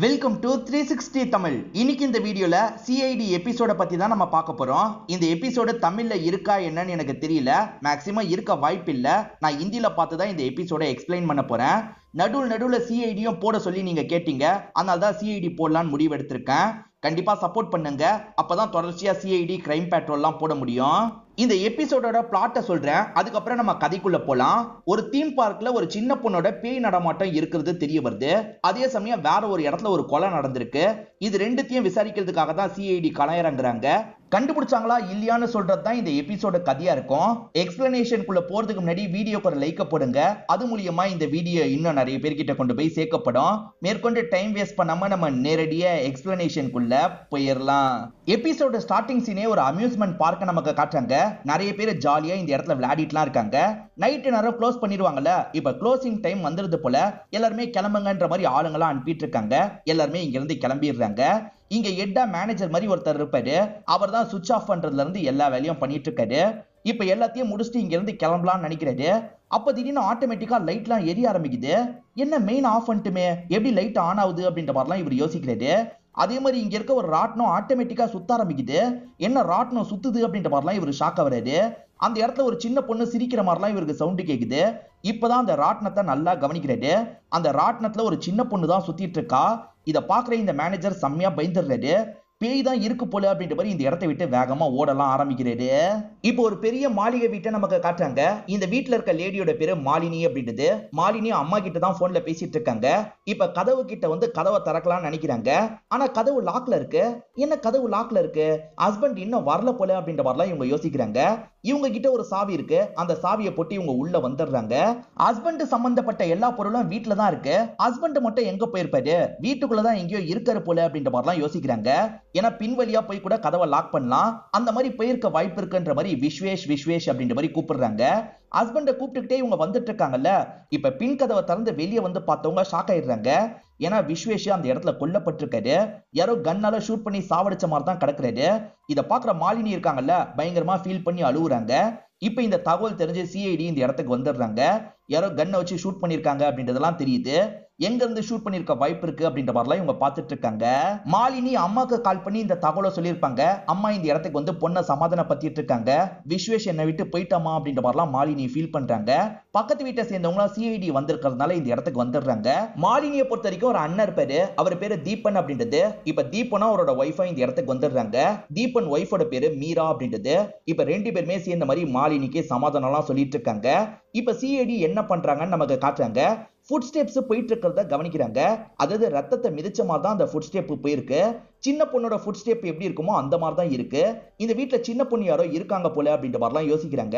Welcome to 360 Tamil. இன்னைக்கு இந்த வீடியோல சிஐடி எபிசோட பத்தி தான் நம்ம பார்க்க போறோம். இந்த எபிசோடு தமிழ்ல இருக்கா என்னன்னு எனக்கு தெரியல. மேக்ஸிமம் இருக்க வாய்ப்பு இல்ல. நான் ஹிந்தில பார்த்து தான் இந்த எபிசோட எக்ஸ்பிளைன் பண்ண போறேன். நடுவுல சிஐடியும் போட சொல்லி நீங்க கேட்டீங்க. அதனால தான் சிஐடி போடலான்னு முடிவு எடுத்திருக்கேன். கண்டிப்பா சப்போர்ட் பண்ணுங்க. அப்பதான் தொடர்ச்சியா சிஐடி கிரைம் பேட்ரோல்லாம் போட முடியும். இந்த எபிசோடோட பிளாட்டை சொல்றேன், அதுக்கப்புறம் நம்ம கதைக்குள்ள போலாம். ஒரு தீம் பார்க்ல ஒரு சின்ன பொண்ணோட பேய் நடமாட்டம் இருக்கிறது தெரிய வருது. அதே சமயம் வேற ஒரு இடத்துல ஒரு கொலை நடந்திருக்கு. இது ரெண்டுத்தையும் விசாரிக்கிறதுக்காக தான் சிஐடி களமிறங்குறாங்க. கண்டுபிடிச்சாங்களா இல்லையான்னு சொல்றது தான் இந்த எபிசோட கதையா இருக்கும். எக்ஸ்பிளனேஷனுக்குள்ள போறதுக்கு முன்னாடி வீடியோக்கு ஒரு லைக் போடுங்க. அது மூலியமா இந்த வீடியோ இன்னும் நிறைய பேர்கிட்ட கொண்டு போய் சேர்க்கப்படும். மேற்கொண்டு டைம் வேஸ்ட் பண்ணாம நம்ம நேரடியா எக்ஸ்பிளனேஷனுக்குள்ள போயிடலாம். எபிசோட ஸ்டார்டிங் சீனே ஒரு அம்யூஸ்மெண்ட் பார்க்க நமக்கு காட்டுறாங்க. நிறைய பேர் ஜாலியா இந்த இடத்துல விளையாடிட்டுலாம் இருக்காங்க. நைட்டு நேரம் க்ளோஸ் பண்ணிடுவாங்கல்ல. இப்ப க்ளோசிங் டைம் வந்துருது போல. எல்லாருமே கிளம்புங்கன்ற மாதிரி ஆளுங்களாம் அனுப்பிட்டு இருக்காங்க. எல்லாருமே இங்க இருந்து கிளம்பிடுறாங்க. இங்க எட்டா மேனேஜர் மாதிரி ஒருத்தர் இருப்பாரு. அவர் தான் சுவிட்ச் ஆஃப் பண்றதுல இருந்து எல்லா வேலையும் பண்ணிட்டு இருக்காரு. இப்ப எல்லாத்தையும் முடிச்சுட்டு இங்க இருந்து கிளம்பலாம்னு நினைக்கிறாரு. அப்ப திடீர்னு ஆட்டோமேட்டிக்கா லைட்லாம் எரிய ஆரம்பிக்குது. என்ன மெயின் ஆஃப் பண்ணிட்டுமே, எப்படி லைட் ஆன் ஆகுது அப்படின்ற மாதிரிலாம் இவர் யோசிக்கிறாரு. அதே மாதிரி இங்க இருக்க ஒரு ராட்னம் ஆட்டோமேட்டிக்கா சுத்த ஆரம்பிக்குது. என்ன ராட்னம் சுத்துது அப்படின்ற மாதிரிலாம் இவர் ஷாக் ஆகுறாரு. அந்த இடத்துல ஒரு சின்ன பொண்ணு சிரிக்கிற மாதிரிலாம் இவருக்கு சவுண்டு கேக்குது. இப்பதான் அந்த ராட்னத்தை நல்லா கவனிக்கிறாரு. அந்த ராட்னத்துல ஒரு சின்ன பொண்ணு தான் சுத்திட்டு இருக்கா. இத பாக்குற இந்த மேனேஜர் செம்மையா பயந்துடுறாரு. பேய் தான் இருக்கு போல அப்படின்ற மாதிரி இந்த இடத்தை விட்டு வேகமா ஓடலாம் ஆரம்பிக்கிறாரு. இப்போ ஒரு பெரிய மாளிகை வீட்டை நமக்கு காட்டுறாங்க. இந்த வீட்டுல இருக்க லேடியோட பேரு மாலினி அப்படின்றது. மாலினி அம்மா கிட்ட தான் போன்ல பேசிட்டு இருக்காங்க. இப்ப கதவு கிட்ட வந்து கதவை திறக்கலாம்னு நினைக்கிறாங்க. ஆனா கதவு லாக்ல இருக்கு. என்ன கதவு லாக்ல இருக்கு, ஹஸ்பண்ட் இன்னும் வரல போல அப்படின்ற மாதிரிலாம் இவங்க யோசிக்கிறாங்க. இவங்க கிட்ட ஒரு சாவி இருக்கு. அந்த சாவியை போட்டு இவங்க உள்ள வந்துடுறாங்க. ஹஸ்பண்ட் சம்பந்தப்பட்ட எல்லா பொருளும் வீட்டுல தான் இருக்கு. ஹஸ்பண்ட் மட்டும் எங்க போயிருப்பாரு, வீட்டுக்குள்ளதான் எங்கேயோ இருக்காரு போல அப்படின்ற மாதிரிலாம் யோசிக்கிறாங்க. ஏன்னா பின்வழியா போய் கூட கதவை லாக் பண்ணலாம். அந்த மாதிரி போயிருக்க வாய்ப்பு இருக்குன்ற மாதிரி விஸ்வேஷ் அப்படின்ற மாதிரி கூப்பிடுறாங்க. ஹஸ்பண்ட கூப்பிட்டுக்கிட்டே இவங்க வந்துட்டு இருக்காங்கல்ல. இப்ப பின் கதவை திறந்து வெளியே வந்து பார்த்தவங்க ஷாக் ஆயிடுறாங்க. ஏன்னா விஸ்வேஷ் அந்த இடத்துல கொல்லப்பட்டிருக்காரு. யாரோ கன்னால ஷூட் பண்ணி சாவடிச்ச மாதிரி தான் கிடக்குறாரு. இத பாக்குற மாலினி இருக்காங்கல்ல, பயங்கரமா ஃபீல் பண்ணி அழுகுறாங்க. இப்ப இந்த தகவல் தெரிஞ்சு சிஐடி இந்த இடத்துக்கு வந்துடுறாங்க. யாரோ கன்னை வச்சு ஷூட் பண்ணிருக்காங்க அப்படின்றதெல்லாம் தெரியுது. எங்க இருந்து ஷூட் பண்ணிருக்க வாய்ப்பு இருக்கு அப்படின்ற மாதிரிலாம் இவங்க பார்த்துட்டு இருக்காங்க. மாலினி அம்மாக்கு கால் பண்ணி இந்த தகவலை சொல்லியிருப்பாங்க. அம்மா இந்த இடத்துக்கு வந்து பொண்ணை சமாதானப்படுத்திட்டு இருக்காங்க. விஸ்வேஷ் என்னை விட்டு போயிட்டாமா அப்படின்ற மாதிரிலாம் மாலினி ஃபீல் பண்றாங்க. பக்கத்து வீட்டை சேர்ந்தவங்க சிஐடி வந்திருக்கிறதுனால இந்த இடத்துக்கு வந்துடுறாங்க. மாலினியை பொறுத்த வரைக்கும் ஒரு அண்ணன் இருப்பாரு. அவர் பேரு தீபன் அப்படின்றது. இப்ப தீபனா அவரோட ஒய்ஃபா இந்த இடத்துக்கு வந்துடுறாங்க. தீபன் ஒய்ஃபோட பேரு மீரா அப்படின்றது. இப்ப ரெண்டு பேருமே சேர்ந்த மாதிரி மாலினிக்கு சமாதானம் எல்லாம் சொல்லிட்டு இருக்காங்க. இப்ப சிஐடி என்ன பண்றாங்கன்னு நமக்கு காட்டுறாங்க. ஃபுட் ஸ்டெப்ஸ் போயிட்டு இருக்கிறத கவனிக்கிறாங்க. அதாவது ரத்தத்தை மிதிச்ச மாதிரி தான் அந்த ஃபுட் ஸ்டெப் போயிருக்கு. சின்ன பொண்ணோட ஃபுட் ஸ்டெப் எப்படி இருக்குமோ அந்த மாதிரி தான் இருக்கு. இந்த வீட்டுல சின்ன பொண்ணு யாரோ இருக்காங்க போல அப்படின்ற மாதிரிலாம் யோசிக்கிறாங்க.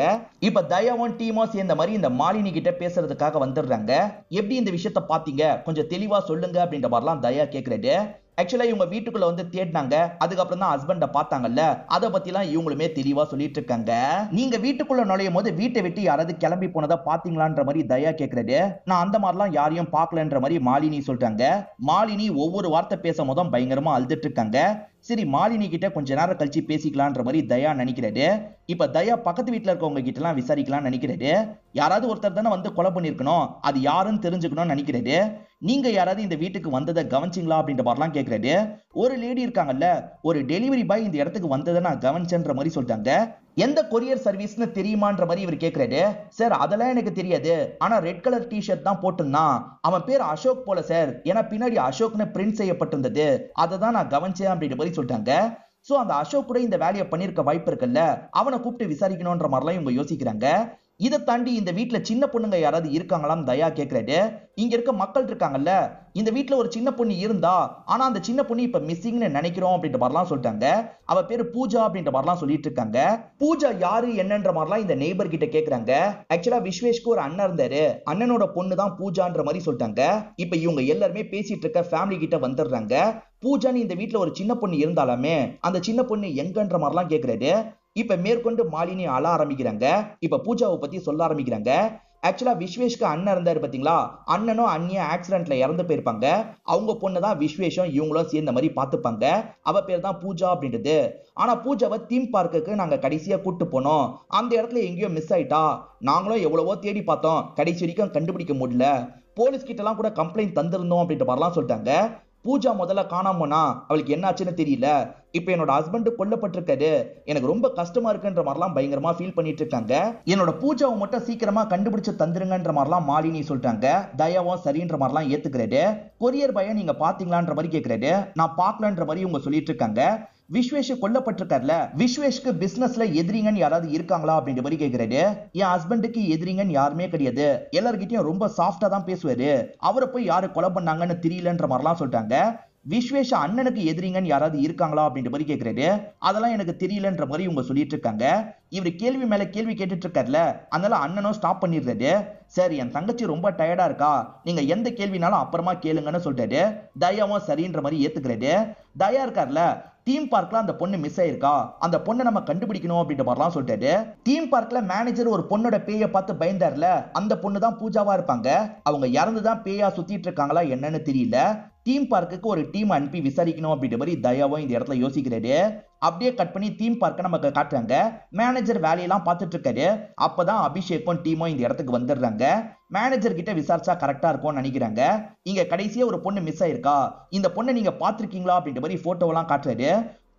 இப்ப தயாவும் டீமும் சேர்ந்த மாதிரி இந்த மாலினி கிட்ட பேசுறதுக்காக வந்துடுறாங்க. எப்படி இந்த விஷயத்த பாத்தீங்க, கொஞ்சம் தெளிவா சொல்லுங்க அப்படின்ற மாதிரிலாம் தயா கேக்குறாரு. ஆக்சுவலா இவங்க வீட்டுக்குள்ள வந்து தேடினாங்க. அதுக்கப்புறம் தான் ஹஸ்பண்ட பார்த்தாங்கல்ல, அதை பத்திலாம் இவங்களுமே தெளிவா சொல்லிட்டு இருக்காங்க. நீங்க வீட்டுக்குள்ள நுழையும் போது வீட்டை விட்டு யாராவது கிளம்பி போனதை பாத்தீங்களான்ற மாதிரி தயா கேக்குறாரு. நான் அந்த மாதிரிலாம் யாரையும் பார்க்கலன்ற மாதிரி மாலினி சொல்றாங்க. மாலினி ஒவ்வொரு வார்த்தை பேசும் போதும் பயங்கரமா அழுதுட்டு இருக்காங்க. சரி, மாலினி கிட்ட கொஞ்ச நேரம் கழிச்சு பேசிக்கலான்ற மாதிரி தயா நினைக்கிறாரு. இப்ப தயா பக்கத்து வீட்டுல இருக்கவங்க கிட்ட எல்லாம் விசாரிக்கலாம் நினைக்கிறாரு. யாராவது ஒருத்தர் தானே வந்து கொலை பண்ணிருக்கணும், அது யாருன்னு தெரிஞ்சுக்கணும்னு நினைக்கிறாரு. நீங்க யாராவது இந்த வீட்டுக்கு வந்ததை கவனிச்சிங்களா அப்படின்ற மாதிரிலாம் கேட்கிறாரு. ஒரு லேடி இருக்காங்கல்ல, ஒரு டெலிவரி பாய் இந்த இடத்துக்கு வந்ததை நான் கவனிச்சேன்ற மாதிரி சொல்றாங்க. எந்த கொரியர் சர்வீஸ்னு தெரியுமான்ற மாதிரி இவர் கேட்கிறாரு. சார் அதெல்லாம் எனக்கு தெரியாது, ஆனா ரெட் கலர் டிஷர்ட் தான் போட்டிருந்தான். அவன் பேர் அசோக் போல சார், ஏன்னா பின்னாடி அசோக்னு பிரிண்ட் செய்யப்பட்டிருந்தது, அதை தான் நான் கவனிச்சேன் அப்படின்ற மாதிரி சொல்றாங்க. சோ அந்த அசோக் கூட இந்த வேலையை பண்ணிருக்க வாய்ப்பு இருக்குல்ல, அவனை கூப்பிட்டு விசாரிக்கணும்ன்ற மாதிரிலாம் இவங்க யோசிக்கிறாங்க. இதை தாண்டி இந்த வீட்டுல சின்ன பொண்ணுங்க யாராவது இருக்காங்களான்னு தயா கேட்கிறாரு. இங்க இருக்க மக்கள் இருக்காங்கல்ல, இந்த வீட்டுல ஒரு சின்ன பொண்ணு இருந்தா, ஆனா அந்த சின்ன பொண்ணு இப்ப மிஸ்ஸிங்னு நினைக்கிறோம் அப்படின்ற மாதிரிலாம் சொல்லிட்டாங்க. அவ பேரு பூஜா அப்படின்ற மாதிரிலாம் சொல்லிட்டு இருக்காங்க. பூஜா யாரு என்னன்ற மாதிரிலாம் இந்த நெய்பர் கிட்ட கேக்குறாங்க. ஆக்சுவலா விஸ்வேஷ்க்கு ஒரு அண்ணன் இருந்தாரு. அண்ணனோட பொண்ணு தான் பூஜான்ற மாதிரி சொல்லிட்டாங்க. இப்ப இவங்க எல்லாருமே பேசிட்டு இருக்க ஃபேமிலி கிட்ட வந்துடுறாங்க. பூஜான்னு இந்த வீட்டுல ஒரு சின்ன பொண்ணு இருந்தாலுமே அந்த சின்ன பொண்ணு எங்கன்ற மாதிரிலாம் கேக்குறாரு. இப்ப மேற்கொண்டு மாலினி அழ ஆரம்பிக்கிறாங்க. இப்ப பூஜாவை பத்தி சொல்ல ஆரம்பிக்கிறாங்க. ஆக்சுவலா விஸ்வேஷ்க்கு அண்ணன் இருந்தாரு பாத்தீங்களா, அண்ணனும் அண்ணியும் ஆக்சிடென்ட்ல இறந்து போயிருப்பாங்க. அவங்க பொண்ணு தான் விஸ்வேஷம் இவங்களும் சேர்ந்த மாதிரி பாத்துப்பாங்க. அவ பேர் தான் பூஜா அப்படின்றது. ஆனா பூஜாவை தீம் பார்க்குக்கு நாங்க கடைசியா கூட்டு போனோம். அந்த இடத்துல எங்கேயோ மிஸ் ஆயிட்டா. நாங்களும் எவ்வளவோ தேடி பார்த்தோம், கடைசி வரைக்கும் கண்டுபிடிக்க முடியல. போலீஸ் கிட்ட எல்லாம் கூட கம்ப்ளைண்ட் தந்திருந்தோம் அப்படின்ற மாதிரிலாம் சொல்லிட்டாங்க. பூஜா முதல்ல காணாம போனா அவளுக்கு என்னாச்சுன்னு தெரியல. இப்ப என்னோட ஹஸ்பண்ட் கொல்லப்பட்டிருக்காரு, எனக்கு ரொம்ப கஷ்டமா இருக்குன்ற மாதிரிலாம் பயங்கரமா ஃபீல் பண்ணிட்டு இருக்காங்க. என்னோட பூஜாவை மட்டும் சீக்கிரமா கண்டுபிடிச்சு தந்துருங்கன்ற மாதிரிலாம் மாலினி சொல்றாங்க. தயாவும் சரின்ற மாதிரிலாம் ஏத்துக்கிறாரு. கொரியர் பையன் நீங்க பாத்தீங்களான்ற மாதிரி கேக்குறாரு. நான் பாக்கலன்ற மாதிரி இவங்க சொல்லிட்டு இருக்காங்க. விஸ்வேஷ் கொல்லப்பட்டிருக்காருல, விஸ்வேஷ்க்கு பிசினஸ்ல எதிரிங்கன்னு யாராவது இருக்காங்களா அப்படின்ற மாதிரி கேக்குறாரு. என் ஹஸ்பண்டுக்கு எதிரிங்கன்னு யாருமே கிடையாது, எல்லார்கிட்டயும் ரொம்ப சாஃப்டா தான் பேசுவாரு, அவரை போய் யாரு கொலை பண்ணாங்கன்னு தெரியலன்ற மாதிரிலாம் சொல்றாங்க. விஸ்வேஷ அண்ணனுக்கு எதிரிங்கன்னு யாராவது இருக்காங்களா அப்படின்ற மாதிரி கேக்குறாரு. அதெல்லாம் எனக்கு தெரியலன்ற மாதிரி இவங்க சொல்லிட்டு இருக்காங்க. இவர் கேள்வி மேல கேள்வி கேட்டுட்டு இருக்காருல, அதனால அண்ணனும் ஸ்டாப் பண்ணிடுறாரு. சரி, என் தங்கச்சி ரொம்ப டயர்டா இருக்கா, நீங்க எந்த கேள்வினாலும் அப்புறமா கேளுங்கன்னு சொல்றாரு. தயாவும் சரின்ற மாதிரி ஏத்துக்கிறாரு. தயா இருக்கார்ல, தீம் பார்க்ல அந்த பொண்ணு மிஸ் ஆயிருக்கா, அந்த பொண்ணை நம்ம கண்டுபிடிக்கணும் அப்படின்ற மாதிரிலாம் சொல்றாரு. தீம் பார்க்ல மேனேஜர் ஒரு பொண்ணோட பேயை பார்த்து பயந்தார்ல, அந்த பொண்ணு தான் பூஜாவா இருப்பாங்க. அவங்க இறந்துதான் பேயா சுத்திட்டு இருக்காங்களா என்னன்னு தெரியல. தீம் பார்க்குக்கு ஒரு டீம் அனுப்பி விசாரிக்கணும் அப்படின்ற மாதிரி தயாவும் இந்த இடத்துல யோசிக்கிறாரு. அப்படியே கட் பண்ணி தீம் பார்க்க நமக்கு காட்டுறாங்க. மேனேஜர் வேலையெல்லாம் பார்த்துட்டு இருக்காரு. அப்பதான் அபிஷேக்கும் டீமும் இந்த இடத்துக்கு வந்துடுறாங்க. மேனேஜர் கிட்ட விசாரிச்சா கரெக்டா இருக்கும்னு நினைக்கிறாங்க. இங்க கடைசியா ஒரு பொண்ணு மிஸ் ஆயிருக்கா, இந்த பொண்ணை நீங்க பாத்திருக்கீங்களா அப்படின்ற மாதிரி போட்டோவெல்லாம் காட்டுறாரு.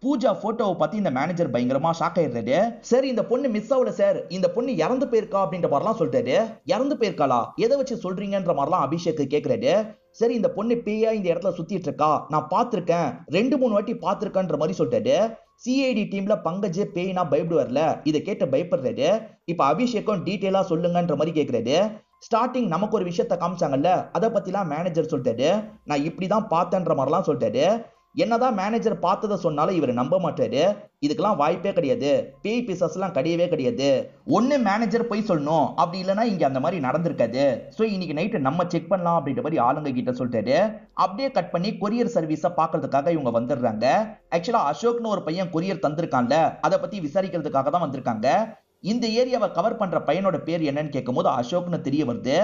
பூஜா போட்டோவை பார்த்து இந்த மேனேஜர் பயங்கரமா ஷாக் ஆயிடுறாரு. சரி, இந்த பொண்ணு மிஸ் ஆகல சார், இந்த பொண்ணு இறந்து போயிருக்கா அப்படின்ற மாதிரிலாம் சொல்றாரு. இறந்து போயிருக்காளா, எதை வச்சு சொல்றீங்கன்ற மாதிரிலாம் அபிஷேக் கேக்குறாரு. சரி, இந்த பொண்ணு பேயா இந்த இடத்துல சுத்திட்டு இருக்கா, நான் பாத்திருக்கேன், 2-3 வாட்டி பாத்திருக்கேன்ற மாதிரி சொல்றாரு. சிஐடி டீம்ல பங்கஜ் பேய்னா பயப்படுவார்ல, இதை கேட்டு பயப்படுறாரு. இப்ப அபிஷேக்கும் டீட்டெயிலா சொல்லுங்கன்ற மாதிரி கேக்குறாரு. ஸ்டார்டிங் நமக்கு ஒரு விஷயத்த காமிச்சாங்கல்ல, அதை பத்திலாம் மேனேஜர் சொல்லிட்டாரு. நான் இப்படிதான் பார்த்தேன்ற மாதிரிலாம் சொல்லிட்டாரு. என்னதான் மேனேஜர் பார்த்ததை சொன்னாலும் இவர் நம்ப மாட்டாரு. இதுக்கெல்லாம் வாய்ப்பே கிடையாது, பேய் பிசாஸ் எல்லாம் கிடையவே கிடையாது. ஒண்ணு மேனேஜர் போய் சொல்லணும், அப்படி இல்லைன்னா இங்க அந்த மாதிரி நடந்திருக்காது. சோ இன்னைக்கு நைட்டு நம்ம செக் பண்ணலாம் அப்படின்ற மாதிரி ஆளுங்க கிட்ட சொல்லிட்டாரு. அப்படியே கட் பண்ணி கொரியர் சர்வீஸை பாக்குறதுக்காக இவங்க வந்துடுறாங்க. ஆக்சுவலா அசோக்னு ஒரு பையன் கொரியர் தந்திருக்கான்ல, அதை பத்தி விசாரிக்கிறதுக்காக தான் வந்திருக்காங்க. இந்த ஏரியாவை கவர் பண்ற பையனோட பேர் என்னன்னு கேட்கும் போது அசோக்னு தெரிய வருது.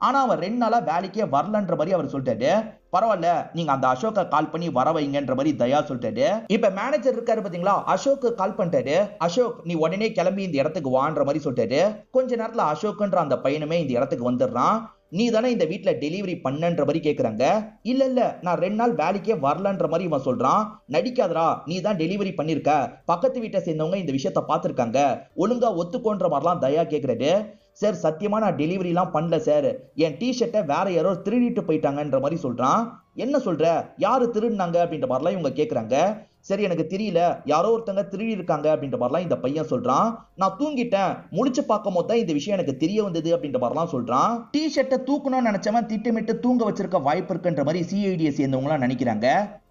ஆனா அவர் 2 நாளா வேலைக்கே வரலன்ற மாதிரி அவர் சொல்லிட்டாரு. பரவாயில்ல, நீங்க அந்த அசோக்க கால் பண்ணி வர வைங்கன்ற மாதிரி தயா சொல்லிட்டாரு. இப்ப மேனேஜர் இருக்காரு பாத்தீங்களா, அசோக் கால் பண்ணிட்டாரு. அசோக், நீ உடனே கிளம்பி இந்த இடத்துக்கு வான்ற மாதிரி சொல்லிட்டாரு. கொஞ்ச நேரத்துல அசோக்ன்ற அந்த பையனுமே இந்த இடத்துக்கு வந்துடுறான். நீ தானே இந்த வீட்டுல டெலிவரி பண்ணன்ற மாதிரி கேக்குறாங்க. இல்ல நான் 2 நாள் வேலைக்கே வரலன்ற மாதிரி இவன் சொல்றான். நடிக்காதரா, நீ தான் டெலிவரி பண்ணிருக்க, பக்கத்து வீட்டை சேர்ந்தவங்க இந்த விஷயத்த பாத்துருக்காங்க, ஒழுங்கா ஒத்துக்கோன்ற மாதிரிலாம் தயா கேக்குறாரு. சார், சத்தியமா நான் டெலிவரி எல்லாம் பண்ணல சார், என் டிஷர்ட்டை வேற யாரோ திருடிட்டு போயிட்டாங்கன்ற மாதிரி சொல்றான். என்ன சொல்ற, யாரு திருடினாங்க அப்படின்ற மாதிரிலாம் இவங்க கேக்குறாங்க. சரி, எனக்கு தெரியல, யாரோ ஒருத்தங்க திருடி இருக்காங்க அப்படின்ற மாதிரிலாம் இந்த பையன் சொல்றான். நான் தூங்கிட்டேன், முழிச்சு பார்க்கும் போது தான் இந்த விஷயம் எனக்கு தெரிய வந்தது அப்படின்ற மாதிரிலாம் சொல்றான். டிஷர்ட்டை தூக்கணும்னு நினைச்சவன் திட்டமிட்டு தூங்க வச்சிருக்க வாய்ப்பு இருக்குன்ற மாதிரி சிஐடியை சேர்ந்தவங்களாம் நினைக்கிறாங்க.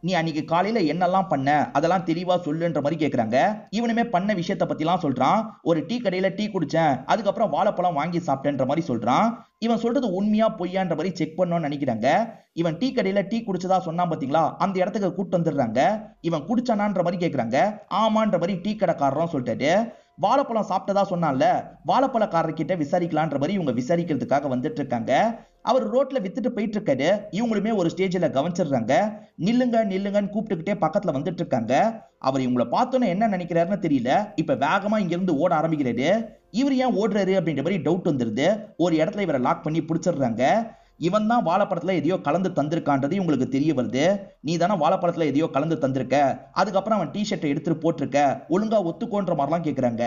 நீ அன்னைக்கு காலையில என்னெல்லாம் பண்ண, அதெல்லாம் தெளிவா சொல்லுன்ற மாதிரி கேக்குறாங்க. இவனுமே பண்ண விஷயத்த பத்திலாம் சொல்றான். ஒரு டீ கடையில டீ குடிச்சேன், அதுக்கப்புறம் வாழைப்பழம் வாங்கி சாப்பிட்டேன்ற மாதிரி சொல்றான். இவன் சொல்றது உண்மையா பொய்யான்ற மாதிரி செக் பண்ணணும்னு நினைக்கிறாங்க. இவன் டீ கடையில டீ குடிச்சதா சொன்னான் பாத்தீங்களா, அந்த இடத்துக்கு கூட்டு வந்துடுறாங்க. இவன் குடிச்சானான்ற மாதிரி கேக்குறாங்க. ஆமான்ற மாதிரி டீ கடைக்காரரும் சொல்லிட்டாரு. வாழைப்பழம் சாப்பிட்டதா சொன்னான்ல, வாழைப்பழக்காரர்கிட்ட விசாரிக்கலான்ற மாதிரி இவங்க விசாரிக்கிறதுக்காக வந்துட்டு இருக்காங்க. அவர் ரோட்ல வித்துட்டு போயிட்டு இருக்காரு. இவங்களுமே ஒரு ஸ்டேஜ்ல கவனிச்சிடுறாங்க. நில்லுங்க நில்லுங்கன்னு கூப்பிட்டுக்கிட்டே பக்கத்துல வந்துட்டு இருக்காங்க. அவர் இவங்களை பார்த்தோன்னு என்ன நினைக்கிறாருன்னு தெரியல. இப்ப வேகமா இங்க இருந்து ஓட ஆரம்பிக்கிறாரு. இவர் ஏன் ஓடுறாரு அப்படின்ற மாதிரி டவுட் வந்துருது. ஒரு இடத்துல இவரை லாக் பண்ணி பிடிச்சிடுறாங்க. இவன் தான் வாழைப்பழத்துல எதையோ கலந்து தந்திருக்கான்றது இவங்களுக்கு தெரிய வருது. நீ தானே வாழைப்பழத்துல எதையோ கலந்து தந்திருக்க, அதுக்கப்புறம் அவன் டிஷர்ட்டை எடுத்துட்டு போட்டிருக்க, ஒழுங்கா ஒத்துக்கோன்ற மாதிரிலாம் கேக்குறாங்க.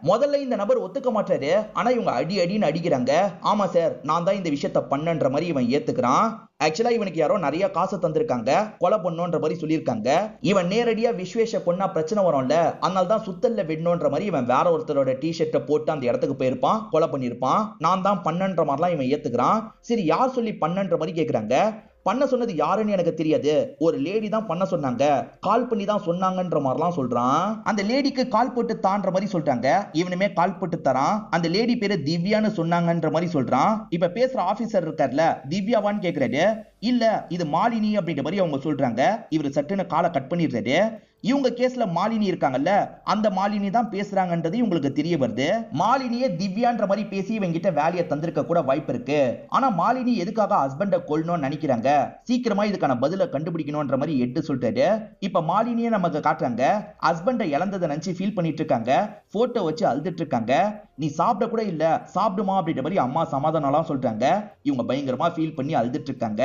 முதல்ல இந்த நபர் ஒத்துக்க மாட்டாரு. ஆனா இவங்க அடி அடின்னு அடிக்கிறாங்க. ஆமா சார், நான் தான் இந்த விஷயத்த பண்ணன்ற மாதிரி இவன் ஏத்துக்கிறான். ஆக்சுவலா இவனுக்கு யாரோ நிறைய காசு தந்திருக்காங்க, கொலை பண்ணுன்ற மாதிரி சொல்லியிருக்காங்க. இவன் நேரடியா விஸ்வேஷ பொண்ணா பிரச்சனை வரும்ல, அதனால தான் சுத்தல்ல விடணுன்ற மாதிரி இவன் வேற ஒருத்தரோட டிஷர்ட்டை போட்டு அந்த இடத்துக்கு போயிருப்பான், கொலை பண்ணிருப்பான். நான் தான் பண்ணன்ற மாதிரிலாம் இவன் ஏத்துக்கிறான். சரி, யார் சொல்லி பண்ணன்ற மாதிரி கேக்குறாங்க. பண்ண சொன்னது யாருன்னு எனக்கு தெரியாது, ஒரு லேடி தான் பண்ண சொன்னாங்க, கால் பண்ணி தான் சொன்னாங்கன்ற மாதிரிலாம் சொல்றான். அந்த லேடிக்கு கால் போட்டு தான்ற மாதிரி சொல்றாங்க. இவனுமே கால் போட்டு தரான். அந்த லேடி பேரு திவ்யான்னு சொன்னாங்கன்ற மாதிரி சொல்றான். இப்ப பேசுற ஆபீசர் இருக்கார்ல, திவ்யாவான்னு கேக்குறாரு. இல்ல, இது மாலினி அப்படின்ற மாதிரி அவங்க சொல்றாங்க. இவரு சட்டுன்னு காலை கட் பண்ணிடுறாரு. இவங்க கேஸ்ல மாலினி இருக்காங்கல்ல, அந்த மாலினி தான் பேசுறாங்கன்றது இவங்களுக்கு தெரிய வருது. மாலினியே திவ்யான்ற மாதிரி பேசி இவங்கிட்ட வேலையை தந்திருக்க கூட வாய்ப்பு இருக்கு. ஆனா மாலினி எதுக்காக ஹஸ்பண்ட கொல்லணும்னு நினைக்கிறாங்க, சீக்கிரமா இதுக்கான பதில கண்டுபிடிக்கணும்ன்ற மாதிரி எட்டு சொல்லிட்டாரு. இப்ப மாலினியே நமக்கு காட்டுறாங்க. ஹஸ்பண்ட இழந்ததை நினைச்சு ஃபீல் பண்ணிட்டு இருக்காங்க. போட்டோ வச்சு அழுதுட்டு இருக்காங்க. நீ சாப்பிட கூட இல்ல, சாப்பிடுமா அப்படின்ற மாதிரி அம்மா சமாதானம் எல்லாம் சொல்றாங்க. இவங்க பயங்கரமா ஃபீல் பண்ணி அழுதுட்டு இருக்காங்க.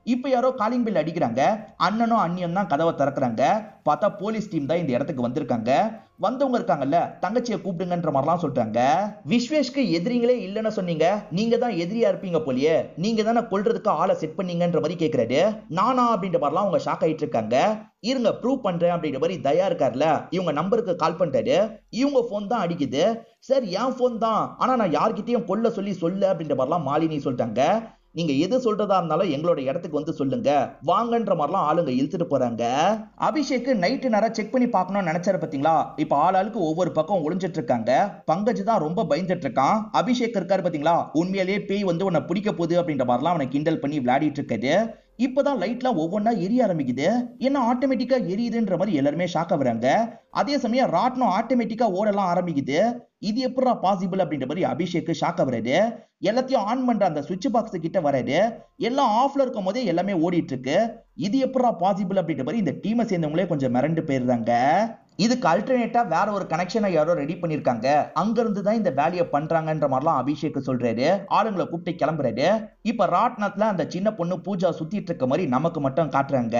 இப்ப யாரோ காலிங் பில் அடிக்கிறாங்க. அண்ணனும் அண்ணியும் தான் கதவை திறக்கிறாங்க. பார்த்தா போலீஸ் டீம் தான் இந்த இடத்துக்கு வந்திருக்காங்க. வந்தவங்க இருக்காங்கல்ல, தங்கச்சியை கூப்பிடுங்கன்ற மாதிரிலாம் சொல்றாங்க. விஸ்வேஷ்க்கு எதிரிங்களே இல்லைன்னு சொன்னீங்க, நீங்க தான் எதிரியா இருப்பீங்க போலியே, நீங்க தானே கொல்றதுக்கு ஆளை செட் பண்ணீங்கன்ற மாதிரி கேட்கிறாரு. நானா அப்படின்ற மாதிரிலாம் அவங்க ஷாக் ஆயிட்டு இருக்காங்க. இருங்க ப்ரூவ் பண்றேன் அப்படின்ற மாதிரி தயா இருக்காருல, இவங்க நம்பருக்கு கால் பண்ணிட்டாரு. இவங்க போன் தான் அடிக்குது. சார் என் போன் தான், ஆனா நான் யார்கிட்டயும் கொல்ல சொல்லு அப்படின்ற மாதிரிலாம் மாலினி சொல்லிட்டாங்க. நீங்க எது சொல்றதா இருந்தாலும் எங்களோட இடத்துக்கு வந்து சொல்லுங்க வாங்கன்ற மாதிரிலாம் ஆளுங்க இழுத்துட்டு போறாங்க. அபிஷேக் நைட்டு நேரம் செக் பண்ணி பார்க்கணும்னு நினைச்சாரு பாத்தீங்களா. இப்ப ஆளாளுக்கு ஒவ்வொரு பக்கம் ஒளிஞ்சிட்டு இருக்காங்க. பங்கஜ் தான் ரொம்ப பயந்துட்டு இருக்கான். அபிஷேக் இருக்காரு பாத்தீங்களா, உண்மையிலேயே பேய் வந்து உன்னை பிடிக்க போகுது அப்படின்ற மாதிரிலாம் அவனை கிண்டல் பண்ணி விளையாடிட்டு இருக்காரு. இப்பதான் லைட்லாம் ஒவ்வொன்னா எரிய ஆரம்பிக்குது. என்ன ஆட்டோமேட்டிக்கா எரியுதுன்ற மாதிரி எல்லாருமே ஷாக் ஆகுறாங்க. அதே சமயம் ராட்னம் ஆட்டோமேட்டிக்கா ஓடலாம் ஆரம்பிக்குது. இது எப்படா பாசிபிள் அப்படின்ற மாதிரி அபிஷேக் ஷாக் ஆகுறாரு. எல்லாத்தையும் ஆன் பண்ற அந்த சுவிட்ச் பாக்ஸ் கிட்ட வராரு. எல்லாம் ஆஃப்ல இருக்கும் போதே எல்லாமே ஓடிட்டு இருக்கு. இது எப்படா பாசிபிள் அப்படின்ற மாதிரி இந்த டீமை சேர்ந்தவங்களே கொஞ்சம் மிரண்டு போயிடுறாங்க. இதுக்கு அல்டர்னேட்டா வேற ஒரு கனெக்ஷனை யாரோ ரெடி பண்ணிருக்காங்க, அங்க இருந்து தான் இந்த வேலையை பண்றாங்கன்ற மாதிரிலாம் அபிஷேக் சொல்றாரு. ஆளுங்களை கூப்பிட்டு கிளம்புறாரு. இப்ப ராட்னத்துல அந்த சின்ன பொண்ணு பூஜா சுத்திட்டு இருக்க மாதிரி நமக்கு மட்டும் காட்டுறாங்க.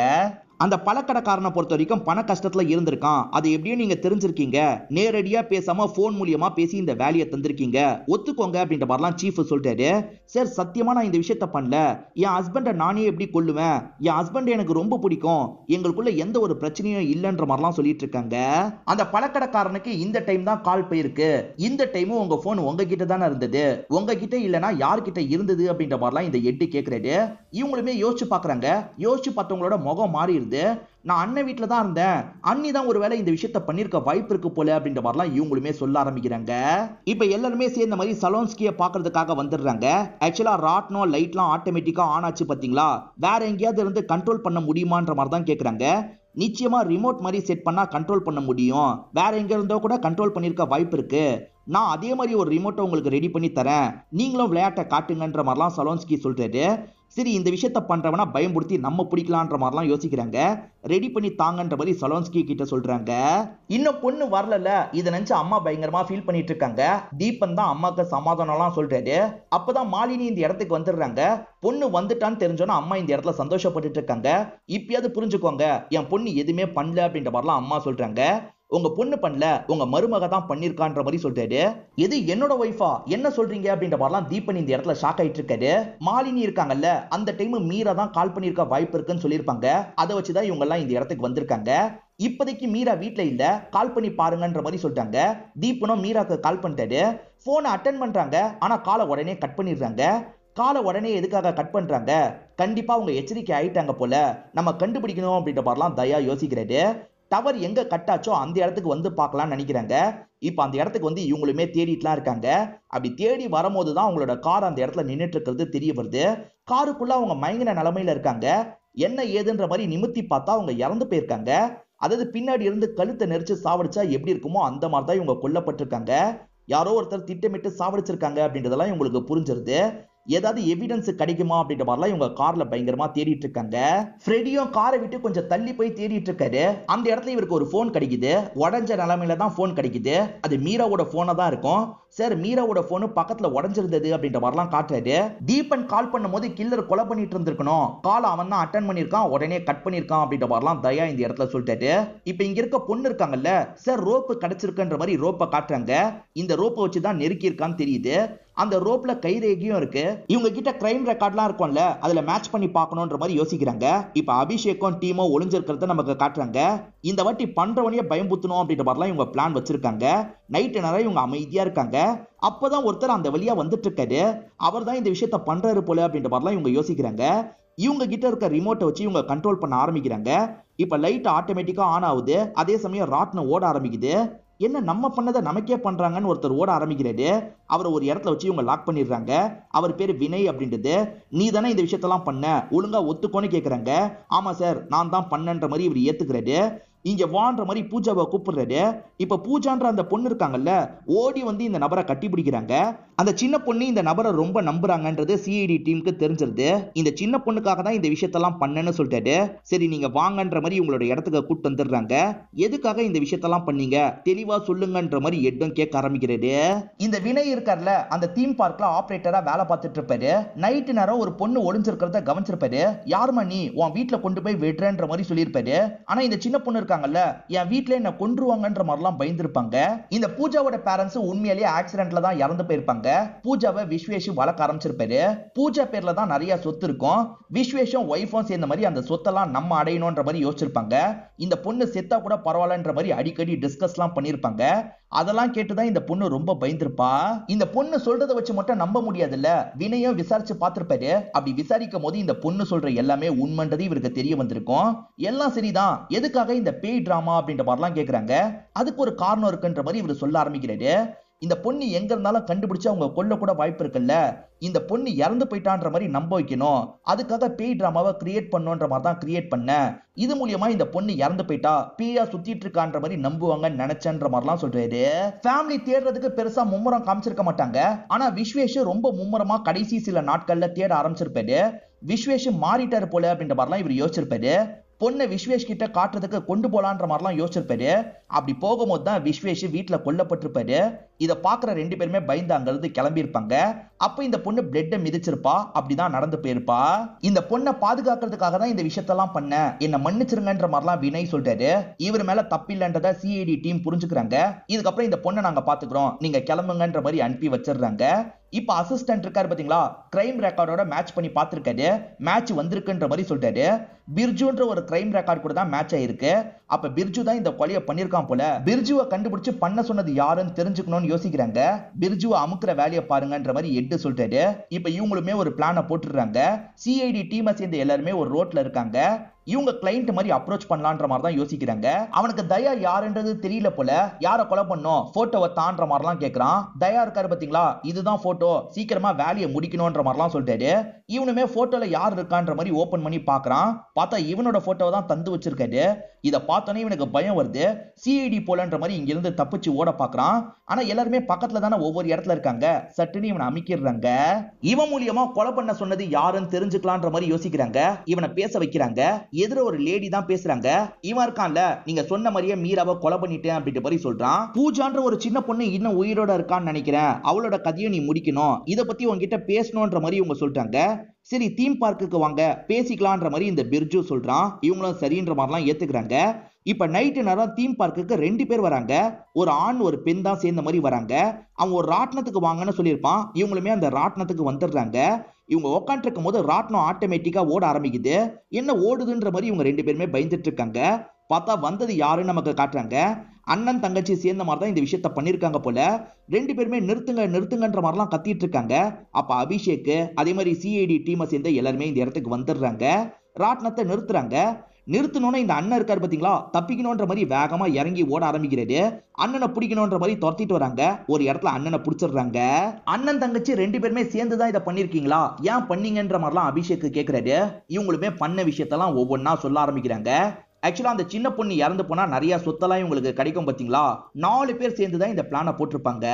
அந்த பழக்கடைக்காரனை பொறுத்த வரைக்கும் பண கஷ்டத்துல இருந்திருக்கான். அது எப்படியும் நீங்க தெரிஞ்சிருக்கீங்க. நேரடியா பேசாம போன் மூலியமா பேசி இந்த வேலையை தந்திருக்கீங்க, ஒத்துக்கோங்க அப்படின்ற மாதிரிலாம் சீஃப் சொல்றாரு. சார் சத்தியமா நான் இந்த விஷயத்த பண்ணல. என் ஹஸ்பண்டை நானே எப்படி கொல்லுவேன்? என் ஹஸ்பண்ட் எனக்கு ரொம்ப பிடிக்கும். எங்களுக்குள்ள எந்த ஒரு பிரச்சனையும் இல்லைன்ற மாதிரிலாம் சொல்லிட்டு இருக்காங்க. அந்த பழக்கடைக்காரனுக்கு இந்த டைம் தான் கால் போயிருக்கு. இந்த டைமும் உங்க போன் உங்ககிட்ட தானே இருந்தது, உங்ககிட்ட இல்லைன்னா யார்கிட்ட இருந்தது அப்படின்ற மாதிரிலாம் இந்த எட்டு கேட்கறாரு. இவங்களுமே யோசிச்சு பாக்குறாங்க. யோசிச்சு பார்த்தவங்களோட முகம் மாறி, நான் அண்ணன் வீட்டுல தான் இருந்தேன், அண்ணி தான் ஒருவேளை இந்த விஷயத்த பண்ணிருக்க வாய்ப்பு இருக்கு போல அப்படின்ற மாதிரிலாம் இவங்களுமே சொல்ல ஆரம்பிக்கிறாங்க. இப்ப எல்லாருமே சேர்ந்த மாதிரி சலோன்ஸ்கியை பாக்குறதுக்காக வந்துடுறாங்க. ஆக்சுவலா ராட்னோ லைட்லாம் ஆட்டோமேட்டிக்கா ஆன் ஆச்சு பாத்தீங்களா, வேற எங்கேயாவது இருந்து கண்ட்ரோல் பண்ண முடியுமான்ற மாதிரி தான் கேக்குறாங்க. நிச்சயமா ரிமோட் மாதிரி செட் பண்ணா கண்ட்ரோல் பண்ண முடியும், வேற எங்க இருந்தோ கூட கண்ட்ரோல் பண்ணிருக்க வாய்ப்பு இருக்கு. நான் அதே மாதிரி ஒரு ரிமோட்டை உங்களுக்கு ரெடி பண்ணி தரேன், நீங்களும் விளையாட்டை காட்டுங்கன்ற மாதிரிலாம் சலோன்ஸ்கி சொல்றாரு. சரி, இந்த விஷயத்த பண்றவனா பயன்படுத்தி நம்ம பிடிக்கலான்ற மாதிரிலாம் யோசிக்கிறாங்க. ரெடி பண்ணி தாங்கன்ற மாதிரி சலோன்ஸ்கி கிட்ட சொல்றாங்க. இன்னும் பொண்ணு வரல, இதை நினைச்சு அம்மா பயங்கரமா ஃபீல் பண்ணிட்டு இருக்காங்க. தீபன் தான் அம்மாக்கு சமாதானம்லாம் சொல்றாரு. அப்பதான் மாலினி இந்த இடத்துக்கு வந்துடுறாங்க. பொண்ணு வந்துட்டான்னு தெரிஞ்சோன்னா அம்மா இந்த இடத்துல சந்தோஷப்பட்டுட்டு இருக்காங்க. இப்பயாவது புரிஞ்சுக்கோங்க, என் பொண்ணு எதுவுமே பண்ணல அப்படின்ற மாதிரிலாம் அம்மா சொல்றாங்க. உங்க பொண்ணு பண்ணல, உங்க மருமக தான் பண்ணிருக்கான்ற மாதிரி சொல்றாரு. எது என்னோட ஒய்ஃபா, என்ன சொல்றீங்க அப்படின்ற மாதிரிலாம் தீபன் இந்த இடத்துல ஷாக் ஆயிட்டு இருக்காரு. மாலினி இருக்காங்கல்ல, அந்த டைம் மீரா தான் கால் பண்ணிருக்க வாய்ப்பு இருக்குன்னு சொல்லியிருப்பாங்க. அதை வச்சுதான் இவங்க எல்லாம் இந்த இடத்துக்கு வந்திருக்காங்க. இப்போதைக்கு மீரா வீட்டுல இல்ல, கால் பண்ணி பாருங்கன்ற மாதிரி சொல்லிட்டாங்க. தீபனும் மீராக்கு கால் பண்ணிட்டாரு. போனை அட்டன் பண்றாங்க, ஆனா காலை உடனே கட் பண்ணிடுறாங்க. காலை உடனே எதுக்காக கட் பண்றாங்க? கண்டிப்பா அவங்க எச்சரிக்கை ஆயிட்டாங்க போல, நம்ம கண்டுபிடிக்கணும் அப்படின்ற மாதிரிலாம் தயா யோசிக்கிறாரு. டவர் எங்க கட்டாச்சோ அந்த இடத்துக்கு வந்து பார்க்கலாம்னு நினைக்கிறாங்க. இப்ப அந்த இடத்துக்கு வந்து இவங்களுமே தேடிட்டுலாம் இருக்காங்க. அப்படி தேடி வரும்போது தான் அவங்களோட கார் அந்த இடத்துல நின்றுட்டு இருக்கிறது தெரிய வருது. காருக்குள்ள அவங்க மயங்கின நிலைமையில இருக்காங்க. என்ன ஏதுன்ற மாதிரி நிமித்தி பார்த்தா அவங்க இறந்து போயிருக்காங்க. அதாவது பின்னாடி இருந்து கழுத்தை நெரிச்சு சாவடிச்சா எப்படி இருக்குமோ அந்த மாதிரி தான் இவங்க கொல்லப்பட்டிருக்காங்க. யாரோ ஒருத்தர் திட்டமிட்டு சாவடிச்சிருக்காங்க அப்படின்றதெல்லாம் இவங்களுக்கு புரிஞ்சிருது. ஏதாவது எவிடன்ஸ் கிடைக்குமா அப்படின்ற மாதிரிலாம் இவங்க கார்ல பயங்கரமா தேடிட்டு இருக்காங்க. ஃப்ரெடியும் காரை விட்டு கொஞ்சம் தள்ளி போய் தேடிட்டு இருக்காரு. அந்த இடத்துல இவருக்கு ஒரு போன் கிடைக்குது. உடஞ்ச நிலைமையில தான் போன் கிடைக்குது. அது மீராவோட போனை தான் இருக்கும். சார், மீராவோட போனு பக்கத்துல உடஞ்சிருந்தது அப்படின்ற மாதிரிலாம் காட்டுறாரு. தீபன் கால் பண்ணும் போது கில்லர் கொலை பண்ணிட்டு இருந்திருக்கணும், கால் அவன் தான் அட்டன் பண்ணிருக்கான், உடனே கட் பண்ணிருக்கான் அப்படின்ற மாதிரிலாம் தயா இந்த இடத்துல சொல்லிட்டாரு. இப்ப இங்க இருக்க பொண்ணு இருக்காங்கல்ல, சார் ரோப்பு கிடைச்சிருக்குன்ற மாதிரி ரோப்பை காட்டுறாங்க. இந்த ரோப்பை வச்சுதான் நெருக்கி இருக்கான்னு தெரியுது. அந்த ரோப்ல கைரேகையும் இருக்கு. இவங்க கிட்ட கிரைம் ரெக்கார்ட்லாம் இருக்கும்ல, அதுல மேட்ச் பண்ணி பார்க்கணும்ன்ற மாதிரி யோசிக்கிறாங்க. இப்ப அபிஷேக்கும் டீமோ ஒளிஞ்சிருக்கிறத நமக்கு காட்டுறாங்க. இந்த வாட்டி பண்றவனையே பயம்புத்தணும் அப்படின்ற மாதிரிலாம் இவங்க பிளான் வச்சிருக்காங்க. நைட்டு நேரம் இவங்க அமைதியா இருக்காங்க. அப்பதான் ஒருத்தர் அந்த வழியா வந்துட்டு இருக்காரு. அவர் தான் இந்த விஷயத்த பண்றாரு போல அப்படின்ற மாதிரிலாம் இவங்க யோசிக்கிறாங்க. இவங்க கிட்ட இருக்க ரிமோட்டை வச்சு இவங்க கண்ட்ரோல் பண்ண ஆரம்பிக்கிறாங்க. இப்ப லைட் ஆட்டோமேட்டிக்கா ஆன் ஆகுது. அதே சமயம் ராட்னம் ஓட ஆரம்பிக்குது. என்ன நம்ம பண்ணதை நமக்கே பண்றாங்கன்னு ஒருத்தர் ஓட ஆரம்பிக்கிறாரு. அவரை ஒரு இடத்துல வச்சு இவங்க லாக் பண்ணிடுறாங்க. அவர் பேரு வினய் அப்படின்றது. நீ தானே இந்த விஷயத்தெல்லாம் பண்ண, ஒழுங்கா ஒத்துக்கோன்னு கேட்கறாங்க. ஆமா சார், நான் தான் பண்ணன்ற மாதிரி இவர் ஏத்துக்கிறாரு. இங்க வான்ற மாதிரி பூஜாவை கூப்பிடுறாரு. இப்ப பூஜான்ற அந்த பொண்ணு இருக்காங்கல்ல, ஓடி வந்து இந்த நபரை கட்டி பிடிக்கிறாங்க. அந்த சின்ன பொண்ணு இந்த நபரை ரொம்ப நம்புறாங்கன்றது சிஐடி டீமுக்கு தெரிஞ்சிருது. இந்த சின்ன பொண்ணுக்காக தான் இந்த விஷயத்தெல்லாம் பண்ணேன்னு சொல்லிட்டாரு. சரி நீங்க வாங்கன்ற மாதிரி உங்களோட இடத்துக்கு கூட்டு வந்துடுறாங்க. எதுக்காக இந்த விஷயத்தெல்லாம் பண்ணீங்க தெளிவா சொல்லுங்கன்ற மாதிரி எட்டும் கேட்க ஆரம்பிக்கிறாரு. இந்த வினய் இருக்கார்ல, அந்த தீம் பார்க்ல ஆபரேட்டரா வேலை பார்த்துட்டு இருப்பாரு. நைட்டு நேரம் ஒரு பொண்ணு ஒளிஞ்சிருக்கிறத கவனிச்சிருப்பாரு. யாருமா நீ, உன் வீட்டுல கொண்டு போய் விடுறன்ற மாதிரி சொல்லியிருப்பாரு. ஆனா இந்த சின்ன பொண்ணு இருக்காங்கல்ல, என் வீட்டுல என்ன கொன்றுவாங்கன்ற மாதிரிலாம் பயந்துருப்பாங்க. இந்த பூஜாவோட பேரண்ட்ஸ் உண்மையிலேயே ஆக்சிடென்ட்ல தான் இறந்து போயிருப்பாங்க. பூஜாவை விஸ்வேஷ் வளர்க்க ஆரம்பிச்சிருப்பாரு. பூஜா பேர்ல தான் நிறைய சொத்து இருக்கும். விஸ்வேஷும் ஒய்ஃபும் சேர்ந்த மாதிரி அந்த சொத்தெல்லாம் நம்ம அடையணும்ன்ற மாதிரி யோசிச்சிருப்பாங்க. இந்த பொண்ணு செத்தா கூட பரவாயில்லன்ற மாதிரி அடிக்கடி டிஸ்கஸ்லாம் பண்ணிருப்பாங்க. அதெல்லாம் கேட்டுதான் இந்த பொண்ணு ரொம்ப பயந்துருப்பா. இந்த பொண்ணு சொல்றதை வச்சு மட்டும் நம்ப முடியாதுல்ல, வினயம் விசாரிச்சு பார்த்திருப்பாரு. அப்படி விசாரிக்கும் போது இந்த பொண்ணு சொல்ற எல்லாமே உண்மைன்றது இவருக்கு தெரிய வந்திருக்கும். எல்லாம் சரிதான், எதுக்காக இந்த பேய் டிராமா அப்படின்ற மாதிரிலாம் கேக்குறாங்க. அதுக்கு ஒரு காரணம் இருக்குன்ற மாதிரி இவர் சொல்ல ஆரம்பிக்கிறாரு. இந்த பொண்ணு எங்க இருந்தாலும் கண்டுபிடிச்சு அவங்க கொல்ல கூட வாய்ப்பு இருக்குல்ல, இந்த பொண்ணு இறந்து போயிட்டான்ற மாதிரி நம்ப வைக்கணும், அதுக்காக பேய் டிராமாவை கிரியேட் பண்ணுன்ற மாதிரி தான் கிரியேட் பண்ண. இது மூலியமா இந்த பொண்ணு இறந்து போயிட்டா பேயா சுத்திட்டு இருக்கான்ற மாதிரி நம்புவாங்கன்னு நினைச்சன்ற மாதிரிலாம் சொல்றாரு. ஃபேமிலி தேடுறதுக்கு பெருசா மும்முரம் காமிச்சிருக்க மாட்டாங்க. ஆனா விஸ்வேஷ் ரொம்ப மும்முரமா கடைசி சில நாட்கள்ல தேட ஆரம்பிச்சிருப்பாரு. விஸ்வேஷ் மாறிட்டாரு போல அப்படின்ற மாதிரிலாம் இவர் யோசிச்சிருப்பாரு. பொண்ணை விஸ்வேஷ் கிட்ட காட்டுறதுக்கு கொண்டு போலான்ற மாதிரிலாம் யோசிச்சிருப்பாரு. அப்படி போகும்போது தான் விஸ்வேஷ் வீட்டுல கொல்லப்பட்டிருப்பாரு. இதை பாக்குற ரெண்டு பேருமே பயந்து அங்கிருந்து கிளம்பி இருப்பாங்க. அப்ப இந்த பொண்ணு பிளட்ட மிதிச்சிருப்பா, அப்படிதான் நடந்து போயிருப்பா. இந்த பொண்ணை பாதுகாக்கிறதுக்காக தான் இந்த விஷயத்தெல்லாம் பண்ண, என்ன மன்னிச்சிருங்கன்ற மாதிரிலாம் வினய் சொல்றாரு. இவர் மேல தப்பில்லைன்றத சிஐடி டீம் புரிஞ்சுக்கிறாங்க. இதுக்கப்புறம் இந்த பொண்ணை நாங்க பாத்துக்கிறோம், நீங்க கிளம்புங்கன்ற மாதிரி அனுப்பி வச்சிடுறாங்க. இப்ப அசிஸ்டன்ட் இருக்காரு பாத்தீங்களா, கிரைம் ரெக்கார்டோட மேட்ச் பண்ணி பார்த்திருக்காரு. மேட்ச் வந்திருக்குன்ற மாதிரி சொல்றாரு. பிர்ஜுன்ற ஒரு கிரைம் ரெக்கார்ட் கூட தான் மேட்ச் ஆயிருக்கு. அப்ப பிர்ஜு தான் இந்த கொலையை பண்ணிருக்கான் போல. பிர்ஜுவை கண்டுபிடிச்சு பண்ண சொன்னது யாருன்னு தெரிஞ்சுக்கணும்னு யோசிக்கிறாங்க. பிர்ஜுவை அமுக்குற வேலையை பாருங்கன்ற மாதிரி எட்டு சொல்றாரு. இப்ப இவங்களுமே ஒரு பிளான போட்டுடுறாங்க. சிஐடி டீமை சேர்ந்த எல்லாருமே ஒரு ரோட்ல இருக்காங்க. இவங்க கிளைண்ட் மாதிரி அப்ரோச் பண்ணலான்ற மாதிரி தான் யோசிக்கிறாங்க. அவனுக்கு தயா யாருன்றது தெரியல போல. யாரை கொலை பண்ணும், போட்டோவை தான்ற மாதிரிலாம் கேட்கறான். தயா இருக்காரு பாத்தீங்களா, இதுதான் போட்டோ, சீக்கிரமா வேலையை முடிக்கணும்ன்ற மாதிரிலாம் சொல்றாரு. இவனுமே போட்டோல யார் இருக்கான்ற மாதிரி ஓபன் பண்ணி பாக்குறான். பார்த்தா இவனோட போட்டோவை தான் தந்து வச்சிருக்காரு. இதை பார்த்தோன்னே இவனுக்கு பயம் வருது. சிஐடி போலன்ற மாதிரி இங்க இருந்து தப்பிச்சு ஓட பாக்குறான். ஆனா எல்லாருமே பக்கத்துல தானே ஒவ்வொரு இடத்துல இருக்காங்க. சட்டுன்னு இவனை அமைக்கிறாங்க. இவன் மூலியமா கொலை பண்ண சொன்னது யாருன்னு தெரிஞ்சுக்கலான்ற மாதிரி யோசிக்கிறாங்க. இவனை பேச வைக்கிறாங்க. எதிர ஒரு லேடி தான் பேசுறாங்க. இவன் இருக்கான்ல, நீங்க சொன்ன மாதிரியே மீராவை கொலை பண்ணிட்டேன் அப்படின்ற மாதிரி சொல்றான். பூஜான்ற ஒரு சின்ன பொண்ணு இன்னும் உயிரோட இருக்கான்னு நினைக்கிறேன், அவளோட கதையை நீ முடிக்கணும், இதை பத்தி உங்ககிட்ட பேசணும்ன்ற மாதிரி இவங்க சொல்றாங்க. சரி தீம் பார்க்குக்கு வாங்க பேசிக்கலான்ற மாதிரி இந்த பிர்ஜு சொல்றான். இவங்களும் சரின்ற மாதிரிலாம் ஏத்துக்கிறாங்க. இப்ப நைட்டு நேரம் தீம் பார்க்குக்கு ரெண்டு பேர் வராங்க. ஒரு ஆண் ஒரு பெண் தான் சேர்ந்த மாதிரி வராங்க. அவங்க ஒரு ராட்னத்துக்கு வாங்கன்னு சொல்லியிருப்பான். இவங்களுமே அந்த ராட்னத்துக்கு வந்துடுறாங்க. இவங்க உட்காந்து இருக்கும் போது ராட்னம் ஆட்டோமேட்டிக்கா ஓட ஆரம்பிக்குது. என்ன ஓடுதுன்ற மாதிரி இவங்க ரெண்டு பேருமே பயந்துட்டு இருக்காங்க. பார்த்தா வந்தது யாருன்னு நமக்கு காட்டுறாங்க. அண்ணன் தங்கச்சி சேர்ந்த மாதிரி தான் இந்த விஷயத்த பண்ணிருக்காங்க போல. ரெண்டு பேருமே நிறுத்துங்க நிறுத்துங்கன்ற மாதிரிலாம் கத்திட்டு இருக்காங்க. அப்ப அபிஷேக் அதே மாதிரி சிஐடி டீமை சேர்ந்த எல்லாருமே இந்த இடத்துக்கு வந்துடுறாங்க. ராட்னத்தை நிறுத்துறாங்க. நிறுத்தணும்னு இந்த அண்ணன் இருக்காரு பாத்தீங்களா, தப்பிக்கணும்ன்ற மாதிரி வேகமா இறங்கி ஓட ஆரம்பிக்கிறாரு. அண்ணனை பிடிக்கணும்ன்ற மாதிரி துரத்திட்டு வராங்க. ஒரு இடத்துல அண்ணனை பிடிச்சிடுறாங்க. அண்ணன் தங்கச்சி ரெண்டு பேருமே சேர்ந்துதான் இதை பண்ணிருக்கீங்களா, ஏன் பண்ணீங்கன்ற மாதிரிலாம் அபிஷேக் கேட்கிறாரு. இவங்களுமே பண்ண விஷயத்தெல்லாம் ஒவ்வொன்னா சொல்ல ஆரம்பிக்கிறாங்க. ஆக்சுவலா அந்த சின்ன பொண்ணு இறந்து போனா நிறைய சொத்தெல்லாம் இவங்களுக்கு கிடைக்கும் பாத்தீங்களா, 4 பேர் சேர்ந்துதான் இந்த பிளான போட்டிருப்பாங்க.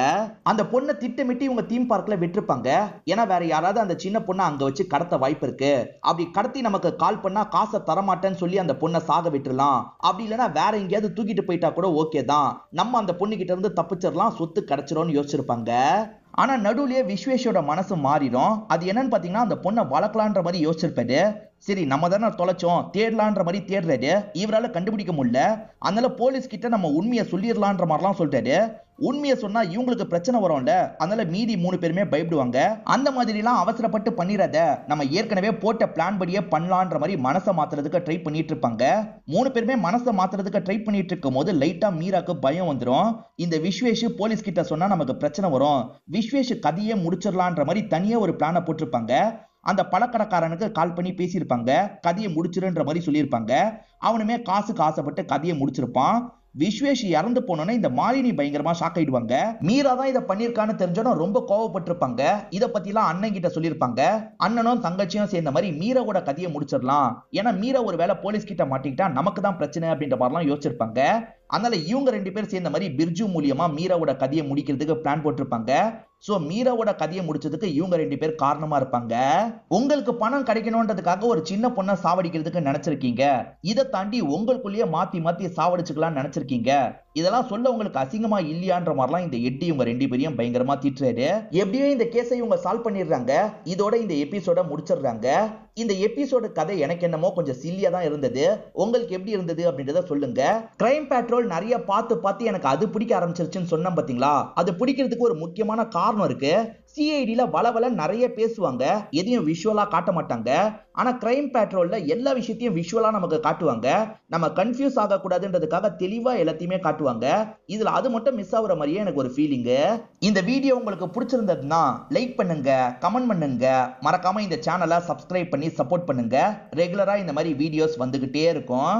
அந்த பொண்ணை திட்டமிட்டு இவங்க தீம் பார்க்ல விட்டுருப்பாங்க. ஏன்னா வேற யாராவது அந்த சின்ன பொண்ணை அங்க வச்சு கடத்த வாய்ப்பு இருக்கு. அப்படி கடத்தி நமக்கு கால் பண்ணா காசை தரமாட்டேன்னு சொல்லி அந்த பொண்ணை சாக விட்டுறலாம். அப்படி இல்லைன்னா வேற எங்கேயாவது தூக்கிட்டு போயிட்டா கூட ஓகே தான், நம்ம அந்த பொண்ணு கிட்ட இருந்து தப்பிச்சிடலாம், சொத்து கிடைச்சிரும்னு யோசிச்சிருப்பாங்க. ஆனா நடுவுலயே விஸ்வேஷோட மனசு மாறிடும். அது என்னன்னு பாத்தீங்கன்னா, அந்த பொண்ணை வளர்க்கலான்ற மாதிரி யோசிச்சிருப்பாரு. சரி நம்ம தானே தொலைச்சோம், தேடலான்ற மாதிரி தேடுறாரு. இவரால கண்டுபிடிக்க முடியல. அதனால போலீஸ் கிட்ட நம்ம உண்மையை சொல்லிடலான்ற மாதிரிலாம் சொல்லிட்டாரு. உண்மையை சொன்னா இவங்களுக்கு பிரச்சனை வரும்ல, அதனால மீதி 3 பேருமே பயப்படுவாங்க. அந்த மாதிரி எல்லாம் அவசரப்பட்டு பண்ணிடாத, நம்ம ஏற்கனவே போட்ட பிளான் படியே பண்ணலான்ற மாதிரி மனசை மாத்துறதுக்கு ட்ரை பண்ணிட்டு இருப்பாங்க. 3 பேருமே மனசை மாத்துறதுக்கு ட்ரை பண்ணிட்டு இருக்கும் போது லைட்டா மீராக்கு பயம் வந்துடும். இந்த விஸ்வேஷ் போலீஸ் கிட்ட சொன்னா நமக்கு பிரச்சனை வரும், விஸ்வேஷ் கதையே முடிச்சிடலான்ற மாதிரி தனியா ஒரு பிளானை போட்டிருப்பாங்க. அந்த பழக்கடைக்காரனுக்கு கால் பண்ணி பேசியிருப்பாங்க. கதையை முடிச்சிருன்ற மாதிரி சொல்லியிருப்பாங்க. அவனுமே காசுக்கு ஆசைப்பட்டு கதையை முடிச்சிருப்பான். விஸ்வேஷ் இறந்து போனோன்னா இந்த மாலினி பயங்கரமா ஷாக் ஆயிடுவாங்க. மீரா தான் இதை பண்ணிருக்கான்னு தெரிஞ்சோன்னா ரொம்ப கோவப்பட்டிருப்பாங்க. இதை பத்தி எல்லாம் அண்ணன் கிட்ட சொல்லியிருப்பாங்க. அண்ணனும் தங்கச்சியும் சேர்ந்த மாதிரி மீராவோட கதையை முடிச்சிடலாம், ஏன்னா மீரா ஒரு வேளை போலீஸ் கிட்ட மாட்டிக்கிட்டா நமக்கு தான் பிரச்சனை அப்படின்ற மாதிரிலாம் யோசிச்சிருப்பாங்க. அதனால இவங்க 2 பேர் சேர்ந்த மாதிரி பிர்ஜு மூலியமா மீராவோட கதையை முடிக்கிறதுக்கு பிளான் போட்டிருப்பாங்க. சோ மீராவோட கதையை முடிச்சதுக்கு இவங்க 2 பேர் காரணமா இருப்பாங்க. உங்களுக்கு பணம் கிடைக்கணும்ன்றதுக்காக ஒரு சின்ன பொண்ணை சாவடிக்கிறதுக்கு நினைச்சிருக்கீங்க. இதை தாண்டி உங்களுக்குள்ளேயே மாத்தி மாத்தி சாவடிச்சுக்கலாம் நினைச்சிருக்கீங்க. இதெல்லாம் சொல்ல உங்களுக்கு அசிங்கமா இல்லையான்ற மாதிரிலாம் இந்த எட்டி இவங்க 2 பேரையும் பயங்கரமா திட்டுறாரு. எப்படியோ இந்த கேஸை இவங்க சால்வ் பண்ணிடுறாங்க. இதோட இந்த எபிசோட முடிச்சிடுறாங்க. இந்த எபிசோட கதை எனக்கு என்னமோ கொஞ்சம் சில்லியா தான் இருந்தது. உங்களுக்கு எப்படி இருந்தது அப்படின்றத சொல்லுங்க. கிரைம் பேட்ரோல் நிறைய பார்த்து எனக்கு அது பிடிக்க ஆரம்பிச்சிருச்சுன்னு சொன்னேன் பாத்தீங்களா, அது பிடிக்கிறதுக்கு ஒரு முக்கியமான காரணம் இருக்கு. சிஐடில வளவல நிறைய பேசுவாங்க, எதையும் விஷுவலா காட்ட மாட்டாங்க. ஆனா கிரைம் பேட்ரோல்ல எல்லா விஷயத்தையும் விஷுவலா நமக்கு காட்டுவாங்க. நம்ம கன்ஃபியூஸ் ஆக கூடாதுன்றதுக்காக தெளிவா எல்லாத்தையுமே காட்டுவாங்க. இதுல அது மட்டும் மிஸ் ஆகுற மாதிரியே எனக்கு ஒரு ஃபீலிங். இந்த வீடியோ உங்களுக்கு பிடிச்சிருந்ததுன்னா லைக் பண்ணுங்க, கமெண்ட் பண்ணுங்க, மறக்காம இந்த சேனலை சப்ஸ்கிரைப் பண்ணி சப்போர்ட் பண்ணுங்க. ரெகுலரா இந்த மாதிரி வீடியோஸ் வந்துகிட்டே இருக்கும்.